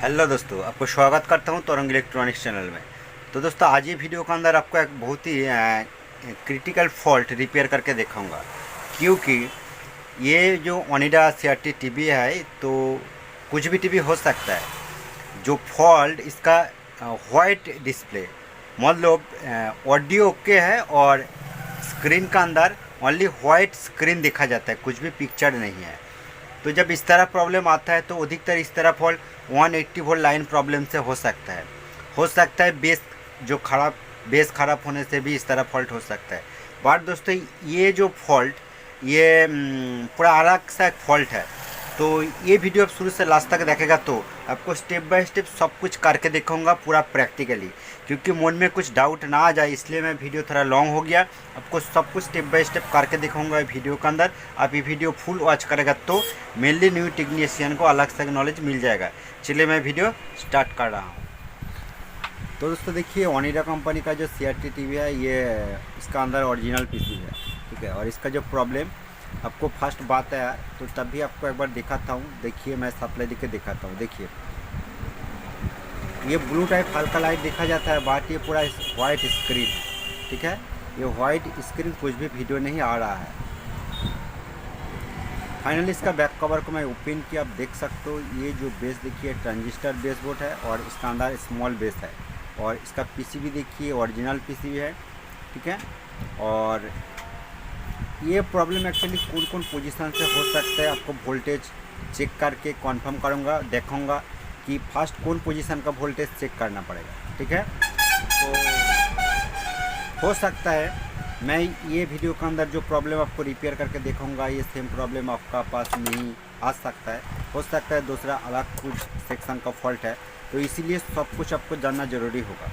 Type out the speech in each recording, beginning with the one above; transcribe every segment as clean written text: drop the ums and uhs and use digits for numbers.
Hello दोस्तों, आपको स्वागत करता हूं तरंग इलेक्ट्रॉनिक्स चैनल में। तो दोस्तों, आज ये वीडियो के अंदर आपको एक बहुत ही क्रिटिकल फॉल्ट रिपेयर करके दिखाऊंगा। क्योंकि ये जो ओनिडा CRT टीवी है, तो कुछ भी टीवी हो सकता है। जो फॉल्ट इसका वाइट डिस्प्ले, मतलब ऑडियो ओके है और स्क्रीन का अंदर ओनली वाइट स्क्रीन दिखा जाता है, कुछ भी पिक्चर नहीं है। तो जब इस तरह प्रॉब्लम आता है तो अधिकतर इस तरह फॉल्ट 180 वोल्ट लाइन प्रॉब्लम से हो सकता है। बेस खराब होने से भी इस तरह फॉल्ट हो सकता है। बट दोस्तों, ये जो फॉल्ट ये पूरा अलग सा एक फॉल्ट है। तो ये वीडियो आप शुरू से लास्ट तक देखेगा तो आपको स्टेप बाय स्टेप सब कुछ करके दिखाऊंगा पूरा प्रैक्टिकली। क्योंकि मन में कुछ डाउट ना आ जाए, इसलिए मैं वीडियो थोड़ा लॉन्ग हो गया। आपको सब कुछ स्टेप बाय स्टेप करके दिखाऊंगा वीडियो के अंदर। आप ये वीडियो फुल वॉच करेगा तो मेनली न्यू टेक्नीशियन को अलग से नॉलेज मिल जाएगा। चलिए मैं वीडियो स्टार्ट कर रहा हूँ। तो दोस्तों देखिए, ओनिडा कंपनी का जो CRT टीवी है, ये इसका अंदर ओरिजिनल पीसी है, ठीक है। और इसका जो प्रॉब्लम आपको फर्स्ट बात है, तो तब भी आपको एक बार दिखाता हूँ। देखिए, मैं सप्लाई देके दिखाता हूँ। देखिए, ये ब्लू टाइप हल्का लाइट देखा जाता है, बट ये पूरा वाइट स्क्रीन है, ठीक है। ये वाइट स्क्रीन, कुछ भी वीडियो नहीं आ रहा है। फाइनली इसका बैक कवर को मैं ओपन किया, आप देख सकते हो। ये जो बेस देखिए, ट्रांजिस्टर बेस बोर्ड है और इसका अंदर स्मॉल बेस है। और इसका पीसीबी देखिए, ओरिजिनल पीसीबी है, ठीक है। और ये प्रॉब्लम एक्चुअली कौन कौन पोजीशन से हो सकता है, आपको वोल्टेज चेक करके कंफर्म करूँगा, देखूँगा कि फर्स्ट कौन पोजीशन का वोल्टेज चेक करना पड़ेगा, ठीक है। तो हो सकता है मैं ये वीडियो के अंदर जो प्रॉब्लम आपको रिपेयर करके दिखाऊंगा, ये सेम प्रॉब्लम आपका पास नहीं आ सकता है। हो सकता है दूसरा अलग कुछ सेक्शन का फॉल्ट है। तो इसीलिए सब कुछ आपको जानना ज़रूरी होगा।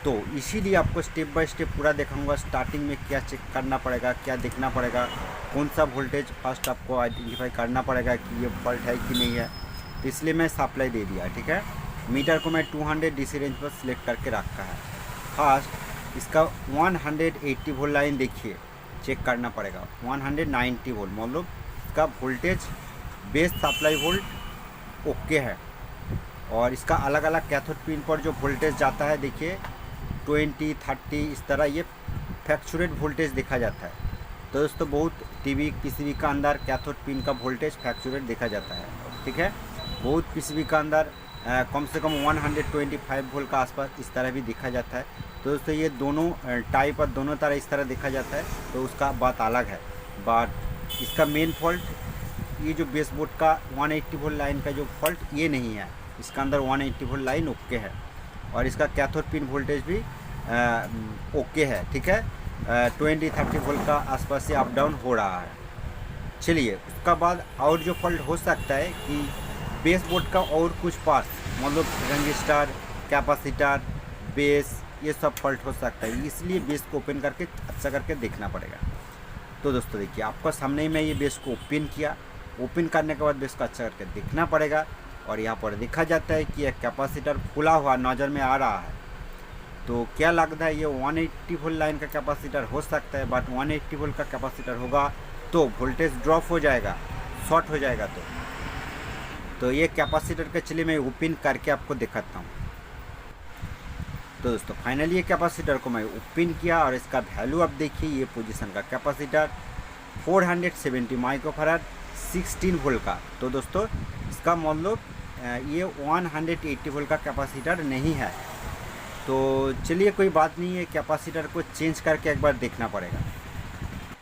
तो इसीलिए आपको स्टेप बाय स्टेप पूरा दिखाऊंगा। स्टार्टिंग में क्या चेक करना पड़ेगा, क्या देखना पड़ेगा, कौन सा वोल्टेज फर्स्ट आपको आइडेंटिफाई करना पड़ेगा कि ये फॉल्ट है कि नहीं है। तो इसलिए मैं सप्लाई दे दिया, ठीक है। मीटर को मैं 200 DC रेंज पर सिलेक्ट करके रखा है। फर्स्ट इसका 180 वोल्ट लाइन देखिए, चेक करना पड़ेगा। 190 वोल्ट, मतलब इसका voltage base supply volt okay है। और इसका अलग अलग कैथोड पिन पर जो वोल्टेज जाता है, देखिए 20, 30 इस तरह ये फ्लैक्चुएट वोल्टेज देखा जाता है। तो दोस्तों, बहुत टीवी पीसीबी का अंदर कैथोड पिन का वोल्टेज फ्लैक्चुएट देखा जाता है, ठीक है। बहुत पीसीबी का अंदर कम से कम 125 वोल्ट का आसपास इस तरह भी देखा जाता है। तो दोस्तों, ये दोनों टाइप और दोनों तरह इस तरह देखा जाता है, तो उसका बात अलग है। बट इसका मेन फॉल्ट, ये जो बेस बोर्ड का 180 वोल्ट लाइन का जो फॉल्ट, ये नहीं है। इसका अंदर 180 वोल्ट लाइन ओके है और इसका कैथोड पिन वोल्टेज भी ओके है, ठीक है। 20-30 वोल्ट का आसपास से अप डाउन हो रहा है। चलिए, उसका बाद और जो फॉल्ट हो सकता है कि बेस बोर्ड का और कुछ पार्ट्स, मतलब रजिस्टर, कैपेसिटर, बेस, ये सब फॉल्ट हो सकता है। इसलिए बेस को ओपन करके अच्छा करके देखना पड़ेगा। तो दोस्तों देखिए, आपका सामने ही मैं ये बेस को ओपन किया। ओपन करने के बाद बेस को अच्छा करके देखना पड़ेगा। और यहाँ पर देखा जाता है कि एक कैपेसिटर खुला हुआ नज़र में आ रहा है। तो क्या लगता है, ये 180 वोल्ट लाइन का कैपेसिटर हो सकता है। बट 180 वोल्ट का कैपेसिटर होगा तो वोल्टेज ड्रॉप हो जाएगा, शॉर्ट हो जाएगा। तो ये कैपेसिटर का, चलिए मैं ओपन करके आपको दिखाता हूँ। तो दोस्तों, फाइनली ये कैपेसिटर को मैं ओपन किया और इसका वैल्यू आप देखिए। ये पोजीशन का कैपेसिटर 470 माइक्रोफैराड 16 वोल्ट का। तो दोस्तों, इसका मतलब ये 180 वोल्ट का कैपेसिटर नहीं है। तो चलिए, कोई बात नहीं है, कैपेसिटर को चेंज करके एक बार देखना पड़ेगा।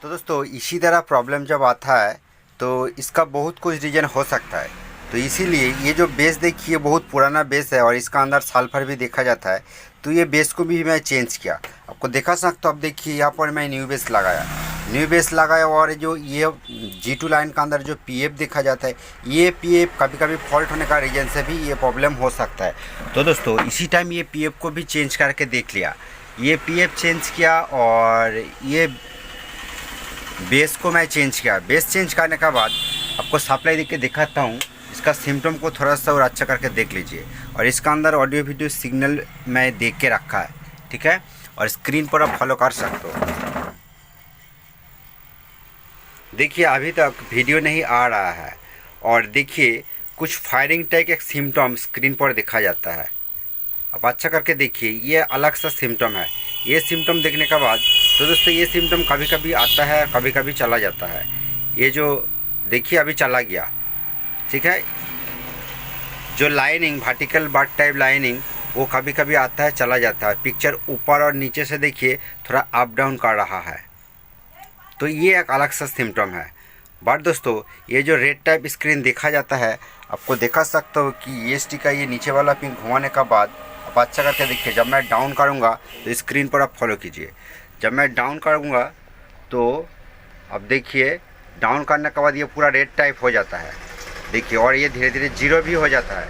तो दोस्तों, इसी तरह प्रॉब्लम जब आता है तो इसका बहुत कुछ रीज़न हो सकता है। तो इसीलिए ये जो बेस देखिए, बहुत पुराना बेस है और इसका अंदर सल्फर भी देखा जाता है। तो ये बेस को भी मैं चेंज किया, आपको दिखा सकता हूँ। अब देखिए, यहाँ पर मैं न्यू बेस लगाया और जो ये G2 लाइन का अंदर जो PF देखा जाता है, ये PF कभी कभी फॉल्ट होने का रीज़न से भी ये प्रॉब्लम हो सकता है। तो दोस्तों, इसी टाइम ये PF को भी चेंज करके देख लिया। ये PF चेंज किया और ये बेस को मैं चेंज किया। बेस चेंज करने के बाद आपको सप्लाई देके दिखाता हूँ। इसका सिम्टम को थोड़ा सा और अच्छा करके देख लीजिए। और इसका अंदर ऑडियो वीडियो सिग्नल मैं देख के रखा है, ठीक है। और स्क्रीन पर आप फॉलो कर सकते हो। देखिए, अभी तक वीडियो नहीं आ रहा है और देखिए कुछ फायरिंग टाइप एक सिम्टम स्क्रीन पर देखा जाता है। अब अच्छा करके देखिए, ये अलग सा सिम्टम है। ये सिम्टम देखने के बाद तो दोस्तों ये सिम्टम कभी कभी आता है, कभी कभी चला जाता है। ये जो देखिए अभी चला गया, ठीक है। जो lining vertical bar type lining वो कभी कभी आता है, चला जाता है। पिक्चर ऊपर और नीचे से देखिए थोड़ा अप डाउन कर रहा है, तो ये एक अलग सा सिम्टम है। बट दोस्तों ये जो रेड टाइप स्क्रीन देखा जाता है, आपको देखा सकते हो कि EST का ये नीचे वाला पिन घुमाने का बाद आप अच्छा करके देखिए, जब मैं डाउन करूँगा तो स्क्रीन पर आप फॉलो कीजिए। जब मैं डाउन करूँगा तो अब देखिए डाउन करने के बाद ये पूरा रेड टाइप हो जाता है, देखिए। और ये धीरे धीरे जीरो भी हो जाता है,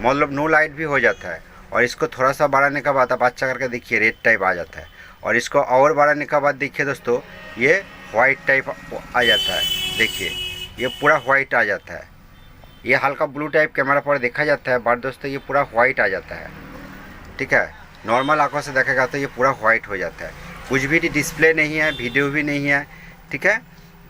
मतलब नो लाइट भी हो जाता है। और इसको थोड़ा सा बढ़ाने के बाद आप अच्छा करके देखिए रेड टाइप आ जाता है। और इसको और बढ़ाने के बाद देखिए दोस्तों ये वाइट टाइप आ जाता है, देखिए ये पूरा वाइट आ जाता है। ये हल्का ब्लू टाइप कैमरा पर देखा जाता है, बट दोस्तों ये पूरा वाइट आ जाता है, ठीक है। नॉर्मल आंखों से देखेगा तो ये पूरा वाइट हो जाता है, कुछ भी डिस्प्ले नहीं है, वीडियो भी नहीं है, ठीक है।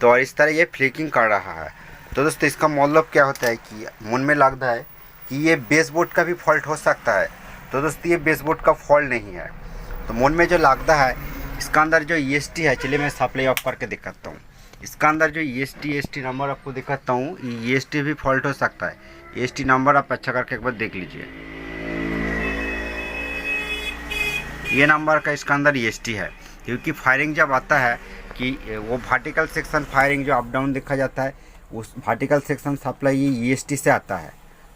तो और इस तरह ये फ्लिकिंग कर रहा है। तो दोस्तों इसका मतलब क्या होता है कि मन में लगता है कि ये बेसबोर्ड का भी फॉल्ट हो सकता है। तो दोस्तों ये बेसबोर्ड का फॉल्ट नहीं है। तो मन में जो लगता है इसका अंदर जो EST है, चलिए मैं सप्लाई ऑफ करके दिखाता हूँ। इसका अंदर जो EST नंबर आपको दिखाता हूँ, ये EST भी फॉल्ट हो सकता है। EST नंबर आप अच्छा करके एक बार देख लीजिए, ये नंबर का इसका अंदर EST है। क्योंकि फायरिंग जब आता है कि वो वर्टिकल सेक्शन फायरिंग जो अप डाउन देखा जाता है, उस वर्टिकल सेक्शन सप्लाई ये EST से आता है।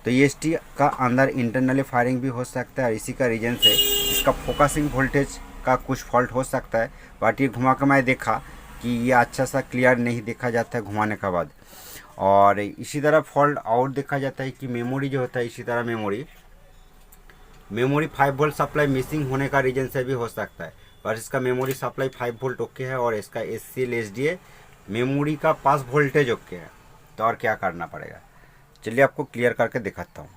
तो EST का अंदर इंटरनली फायरिंग भी हो सकता है, और इसी का रीजन से इसका फोकसिंग वोल्टेज का कुछ फॉल्ट हो सकता है। बट ये घुमा के मैं देखा कि ये अच्छा सा क्लियर नहीं देखा जाता है घुमाने के बाद। और इसी तरह फॉल्ट और देखा जाता है कि मेमोरी जो होता है, इसी तरह मेमोरी 5 वोल्ट सप्लाई मिसिंग होने का रीजन से भी हो सकता है। पर इसका मेमोरी सप्लाई 5 वोल्ट ओके है, और इसका SCL SDA मेमोरी का 5 वोल्टेज ओके है। तो और क्या करना पड़ेगा, चलिए आपको क्लियर करके दिखाता हूँ।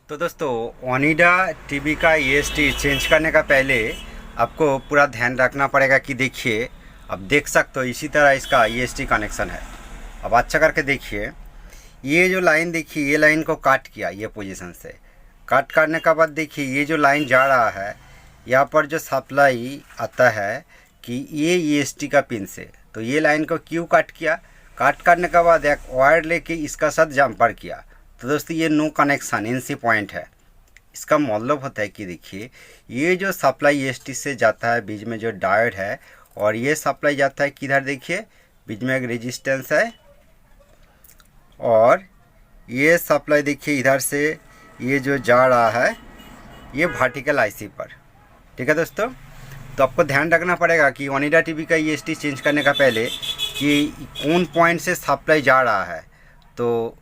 तो दोस्तों ओनिडा TV का EST चेंज करने का पहले आपको पूरा ध्यान रखना पड़ेगा कि देखिए, अब देख सकते हो इसी तरह इसका EST कनेक्शन है। अब अच्छा करके देखिए, ये जो लाइन देखिए, ये लाइन को काट किया, ये पोजीशन से काट करने के बाद देखिए ये जो लाइन जा रहा है, यहाँ पर जो सप्लाई आता है कि ये EST का पिन से, तो ये लाइन को क्यों काट किया, काट करने के बाद एक वायर लेके इसका साथ जंपर किया। तो दोस्तों ये नो कनेक्शन NC पॉइंट है। इसका मतलब होता है कि देखिए ये जो सप्लाई EST से जाता है, बीच में जो डायोड है, और ये सप्लाई जाता है किधर, देखिए बीच में एक रेजिस्टेंस है, और ये सप्लाई देखिए इधर से ये जो जा रहा है ये वर्टिकल IC पर, ठीक है दोस्तों। तो आपको ध्यान रखना पड़ेगा कि ओनिडा TV का EST चेंज करने का पहले कि कौन पॉइंट से सप्लाई जा रहा है। तो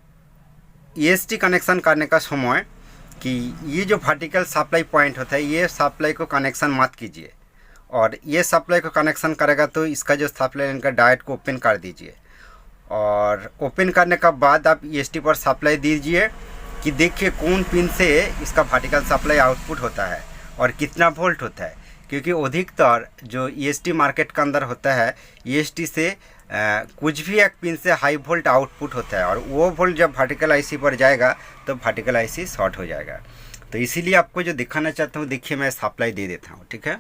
EST कनेक्शन करने का समय कि ये जो वर्टिकल सप्लाई पॉइंट होता है, ये सप्लाई को कनेक्शन मत कीजिए, और ये सप्लाई को कनेक्शन करेगा तो इसका जो सप्लाई लाइन का डायोड को ओपन कर दीजिए। और ओपन करने का बाद आप EST पर सप्लाई दीजिए कि देखिए कौन पिन से इसका वर्टिकल सप्लाई आउटपुट होता है और कितना वोल्ट होता है। क्योंकि अधिकतर जो EST मार्केट के अंदर होता है, EST से कुछ भी एक पिन से हाई वोल्ट आउटपुट होता है, और वो वोल्ट जब वर्टिकल IC पर जाएगा तो वर्टिकल IC शॉर्ट हो जाएगा। तो इसीलिए आपको जो दिखाना चाहता हूँ, देखिए मैं सप्लाई दे देता हूँ, ठीक है।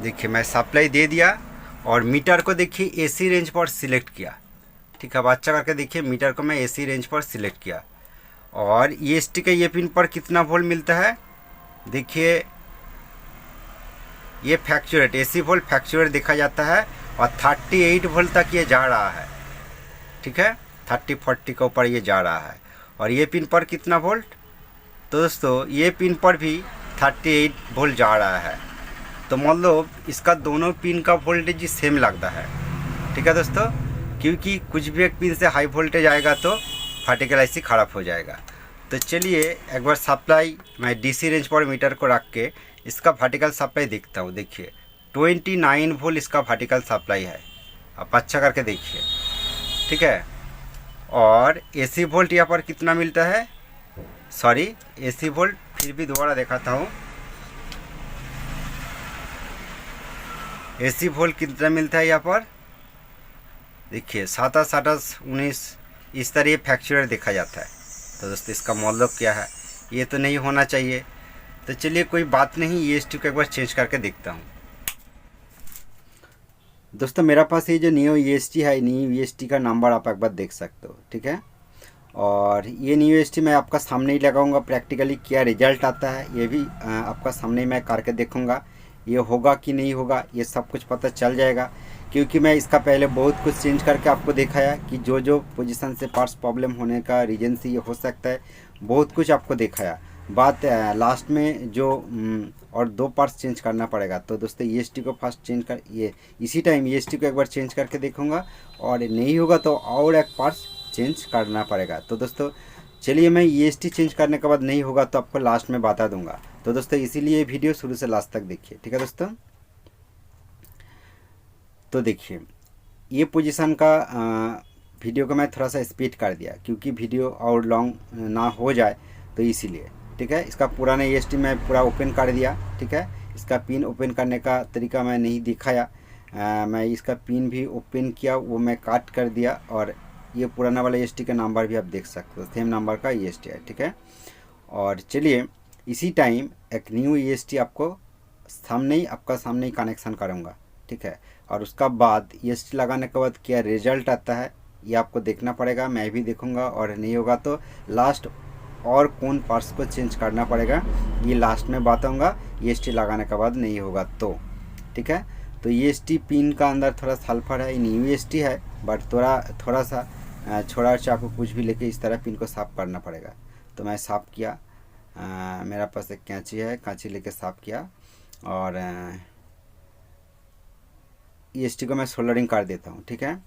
देखिए मैं सप्लाई दे दिया, और मीटर को देखिए AC रेंज पर सिलेक्ट किया, ठीक है। अब अच्छा करके देखिए मीटर को मैं AC रेंज पर सिलेक्ट किया, और EST के ये पिन पर कितना वोल्ट मिलता है, देखिए ये फ्लैक्चुएट AC वोल्ट फ्लैक्चुएट देखा जाता है, और 38 वोल्ट तक ये जा रहा है, ठीक है। 30-40 के ऊपर ये जा रहा है। और ये पिन पर कितना वोल्ट, तो दोस्तों ये पिन पर भी 38 वोल्ट जा रहा है। तो मतलब इसका दोनों पिन का वोल्टेज सेम लगता है, ठीक है दोस्तों। क्योंकि कुछ भी एक पिन से हाई वोल्टेज आएगा तो वर्टिकल IC ख़राब हो जाएगा। तो चलिए एक बार सप्लाई मैं DC रेंज पर मीटर को रख के इसका वर्टिकल सप्लाई देखता हूँ। देखिए 29 वोल्ट इसका वर्टिकल सप्लाई है, आप अच्छा करके देखिए, ठीक है। और AC वोल्ट यहाँ पर कितना मिलता है, सॉरी AC वोल्ट फिर भी दोबारा दिखाता हूँ। AC वोल्ट कितना मिलता है यहाँ पर, देखिए 27-19 इस तरह ये फ्रैक्चर देखा जाता है। तो दोस्तों इसका मतलब क्या है, ये तो नहीं होना चाहिए। तो चलिए कोई बात नहीं, EST को एक बार चेंज करके देखता हूँ। दोस्तों मेरा पास ये जो न्यू EST है, न्यू EST का नंबर आप एक बार देख सकते हो, ठीक है। और ये न्यू EST मैं आपका सामने ही लगाऊंगा, प्रैक्टिकली क्या रिजल्ट आता है ये भी आपका सामने ही मैं करके देखूंगा। ये होगा कि नहीं होगा ये सब कुछ पता चल जाएगा, क्योंकि मैं इसका पहले बहुत कुछ चेंज करके आपको दिखाया कि जो जो पोजीशन से पार्ट्स प्रॉब्लम होने का रीजन से ये हो सकता है, बहुत कुछ आपको दिखाया। बात लास्ट में जो और 2 पार्ट्स चेंज करना पड़ेगा। तो दोस्तों EST को फर्स्ट चेंज कर, ये इसी टाइम EST को एक बार चेंज करके देखूंगा, और नहीं होगा तो और एक पार्ट्स चेंज करना पड़ेगा। तो दोस्तों चलिए मैं EST चेंज करने के बाद नहीं होगा तो आपको लास्ट में बता दूंगा। तो दोस्तों इसीलिए वीडियो शुरू से लास्ट तक देखिए, ठीक है दोस्तों। तो देखिए ये पोजीशन का वीडियो को मैं थोड़ा सा स्पीड कर दिया क्योंकि वीडियो और लॉन्ग ना हो जाए, तो इसीलिए, ठीक है। इसका पुराना EST मैं पूरा ओपन कर दिया, ठीक है। इसका पिन ओपन करने का तरीका मैं नहीं दिखाया, मैं इसका पिन भी ओपन किया, वो मैं काट कर दिया। और ये पुराना वाला EST का नंबर भी आप देख सकते हो, सेम नंबर का EST है, ठीक है। और चलिए इसी टाइम एक न्यू EST आपको सामने ही कनेक्शन करूँगा, ठीक है। और उसका बाद EST लगाने के बाद क्या रिजल्ट आता है ये आपको देखना पड़ेगा, मैं भी देखूंगा। और नहीं होगा तो लास्ट और कौन पार्ट्स को चेंज करना पड़ेगा ये लास्ट में बताऊंगा, EST लगाने के बाद नहीं होगा तो, ठीक है। तो EST पिन का अंदर थोड़ा सल्फर है, न्यू EST है, बट थोड़ा सा छोड़ा चाकू कुछ भी लेके इस तरह पिन को साफ़ करना पड़ेगा। तो मैं साफ़ किया, मेरा पास एक कैंची है, कैंची लेके साफ़ किया। और EST को मैं सोल्डरिंग कर देता हूँ, ठीक है।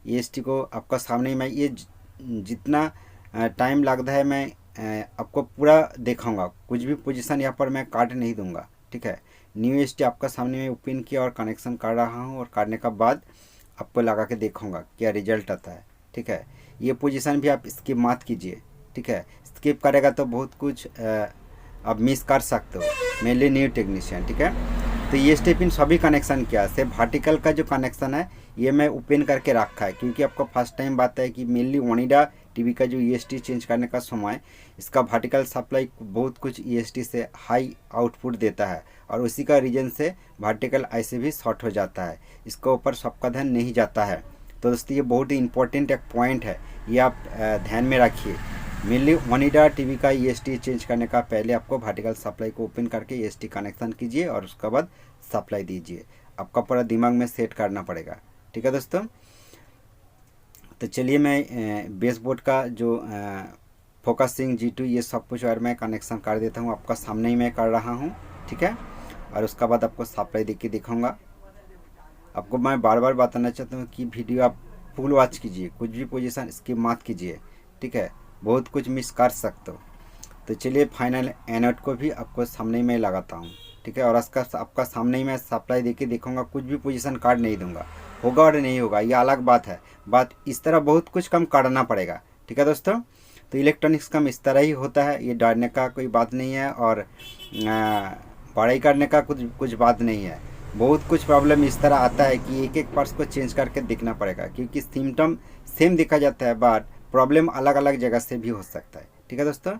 EST को आपका सामने ही मैं ये जितना टाइम लगता है मैं आपको पूरा दिखाऊंगा, कुछ भी पोजीशन यहाँ पर मैं काट नहीं दूंगा, ठीक है। न्यू EST आपका सामने में ओपन किया और कनेक्शन कर रहा हूँ, और करने का बाद आपको लगा के देखूंगा क्या रिजल्ट आता है, ठीक है। ये पोजीशन भी आप स्किप मत कीजिए, ठीक है। स्किप करेगा तो बहुत कुछ आप मिस कर सकते हो, मेनली न्यू टेक्नीशियन, ठीक है। तो EST पिन सभी कनेक्शन किया, सिर्फ वर्टिकल का जो कनेक्शन है ये मैं ओपन करके रखा है, क्योंकि आपको फर्स्ट टाइम बात है कि मेनली ओनिडा टीवी का जो EST चेंज करने का समय इसका वर्टिकल सप्लाई बहुत कुछ EST से हाई आउटपुट देता है, और उसी का रीजन से वर्टिकल ऐसे भी शॉर्ट हो जाता है, इसके ऊपर सबका ध्यान नहीं जाता है। तो दोस्तों ये बहुत ही इंपॉर्टेंट एक पॉइंट है, ये आप ध्यान में रखिए। मेनली ओनिडा टीवी का EST चेंज करने का पहले आपको वर्टिकल सप्लाई को ओपन करके EST कनेक्शन कीजिए और उसके बाद सप्लाई दीजिए, आपका पूरा दिमाग में सेट करना पड़ेगा, ठीक है दोस्तों। तो चलिए मैं बेसबोर्ड का जो फोकसिंग G2 ये सब कुछ और मैं कनेक्शन कर देता हूँ, आपका सामने ही मैं कर रहा हूँ, ठीक है। और उसका बाद आपको सप्लाई दे के दिखाऊँगा। आपको मैं बार बार बताना चाहता हूँ कि वीडियो आप फुल वॉच कीजिए, कुछ भी पोजीशन स्किप मत कीजिए, ठीक है, बहुत कुछ मिस कर सकते हो। तो चलिए फाइनल एनोड को भी आपको सामने ही मैं लगाता हूँ, ठीक है। और इसका आपका सामने ही मैं सप्लाई देके देखूँगा, कुछ भी पोजीशन काट नहीं दूंगा, होगा और नहीं होगा ये अलग बात है, बात इस तरह बहुत कुछ कम करना पड़ेगा, ठीक है दोस्तों। तो इलेक्ट्रॉनिक्स कम इस तरह ही होता है, ये डरने का कोई बात नहीं है, और पढ़ाई करने का कुछ बात नहीं है। बहुत कुछ प्रॉब्लम इस तरह आता है कि एक एक पार्ट्स को चेंज करके देखना पड़ेगा, क्योंकि सिम्टम सेम देखा जाता है बट प्रॉब्लम अलग अलग जगह से भी हो सकता है, ठीक है दोस्तों।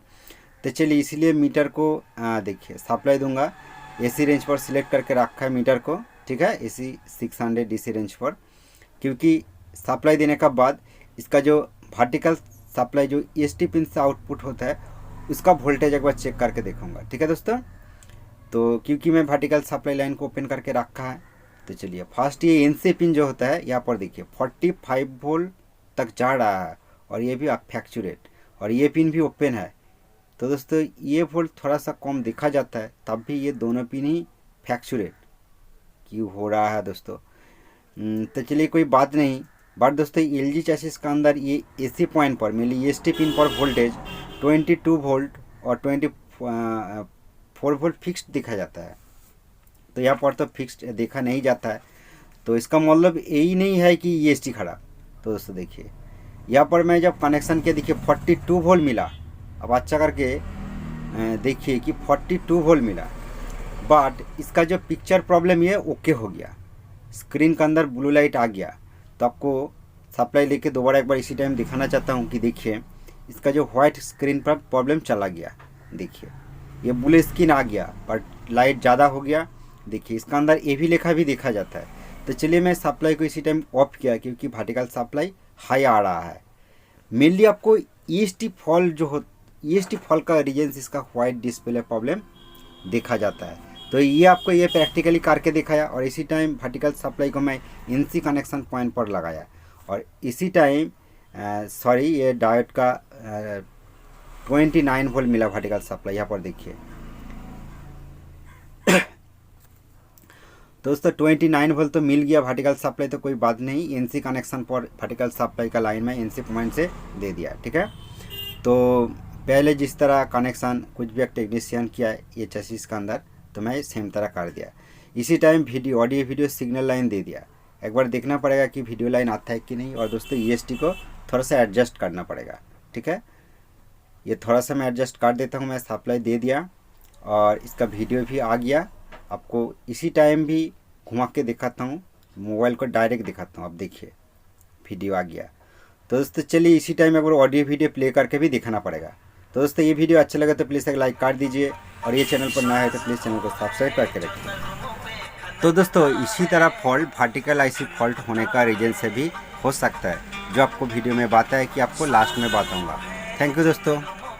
तो चलिए इसीलिए मीटर को देखिए सप्लाई दूंगा, AC रेंज पर सिलेक्ट करके रखा है मीटर को, ठीक है, AC 600 DC रेंज पर, क्योंकि सप्लाई देने का बाद इसका जो वर्टिकल सप्लाई जो EST पिन से आउटपुट होता है उसका वोल्टेज एक बार चेक करके देखूंगा, ठीक है दोस्तों। तो क्योंकि मैं वर्टिकल सप्लाई लाइन को ओपन करके रखा है, तो चलिए फर्स्ट ये NC पिन जो होता है यहाँ पर देखिए 45 वोल्ट तक जा रहा है, और ये भी आप फ्रैक्चुरेट, और ये पिन भी ओपन है। तो दोस्तों ये वोल्ट थोड़ा सा कम देखा जाता है, तब भी ये दोनों पिन ही फ्रैक्चुरेट क्यों हो रहा है दोस्तों। तो चलिए कोई बात नहीं, बट दोस्तों LG चैसिस का अंदर ये AC पॉइंट पर मेनली EST पिन पर वोल्टेज 22 वोल्ट और 24 वोल्ट फिक्स्ड देखा जाता है, तो यहाँ पर तो फिक्स्ड देखा नहीं जाता है। तो इसका मतलब यही नहीं है कि EST खराब। तो दोस्तों देखिए यहाँ पर मैं जब कनेक्शन किया देखिए 42 वोल्ट मिला, अब अच्छा करके देखिए कि 42 वोल्ट मिला, बट इसका जो पिक्चर प्रॉब्लम ये ओके हो गया, स्क्रीन के अंदर ब्लू लाइट आ गया। तो आपको सप्लाई लेके दोबारा एक बार इसी टाइम दिखाना चाहता हूँ कि देखिए इसका जो वाइट स्क्रीन पर प्रॉब्लम चला गया। देखिए ये ब्लू स्क्रीन आ गया पर लाइट ज़्यादा हो गया। देखिए इसका अंदर ए भी लिखा भी देखा जाता है। तो चलिए मैं सप्लाई को इसी टाइम ऑफ किया क्योंकि वर्टिकल सप्लाई हाई आ रहा है। मेनली आपको EST फॉल्ट जो हो EST फॉल्ट का रीजन इसका वाइट डिस्प्ले प्रॉब्लम देखा जाता है। तो ये आपको ये प्रैक्टिकली करके दिखाया और इसी टाइम वर्टिकल सप्लाई को मैं NC कनेक्शन पॉइंट पर लगाया और इसी टाइम ये डायोड का 29 वोल्ट मिला वर्टिकल सप्लाई। यहाँ पर देखिए दोस्तों 29 वोल्ट तो मिल गया वर्टिकल सप्लाई, तो कोई बात नहीं। NC कनेक्शन पर वर्टिकल सप्लाई का लाइन में NC पॉइंट से दे दिया, ठीक है। तो पहले जिस तरह कनेक्शन कुछ भी एक टेक्नीशियन किया है ये चसीस का अंदर, तो मैं सेम तरह कर दिया। इसी time audio video signal line दे दिया। एक बार देखना पड़ेगा कि वीडियो लाइन आता है कि नहीं। और दोस्तों EST को थोड़ा सा एडजस्ट करना पड़ेगा, ठीक है। ये थोड़ा सा मैं एडजस्ट कर देता हूँ। मैं सप्लाई दे दिया और इसका वीडियो भी आ गया। आपको इसी टाइम भी घुमा के दिखाता हूँ, मोबाइल को डायरेक्ट दिखाता हूँ। आप देखिए वीडियो आ गया। तो दोस्तों चलिए इसी टाइम एक बार ऑडियो वीडियो प्ले करके भी दिखाना पड़ेगा। तो दोस्तों ये वीडियो अच्छा लगा तो प्लीज़ एक लाइक कर दीजिए और ये चैनल पर नया है तो प्लीज़ चैनल को सब्सक्राइब करके रखिए। तो दोस्तों इसी तरह फॉल्ट वर्टिकल IC फॉल्ट होने का रीजन से भी हो सकता है, जो आपको वीडियो में बताया कि आपको लास्ट में बताऊँगा। थैंक यू दोस्तों।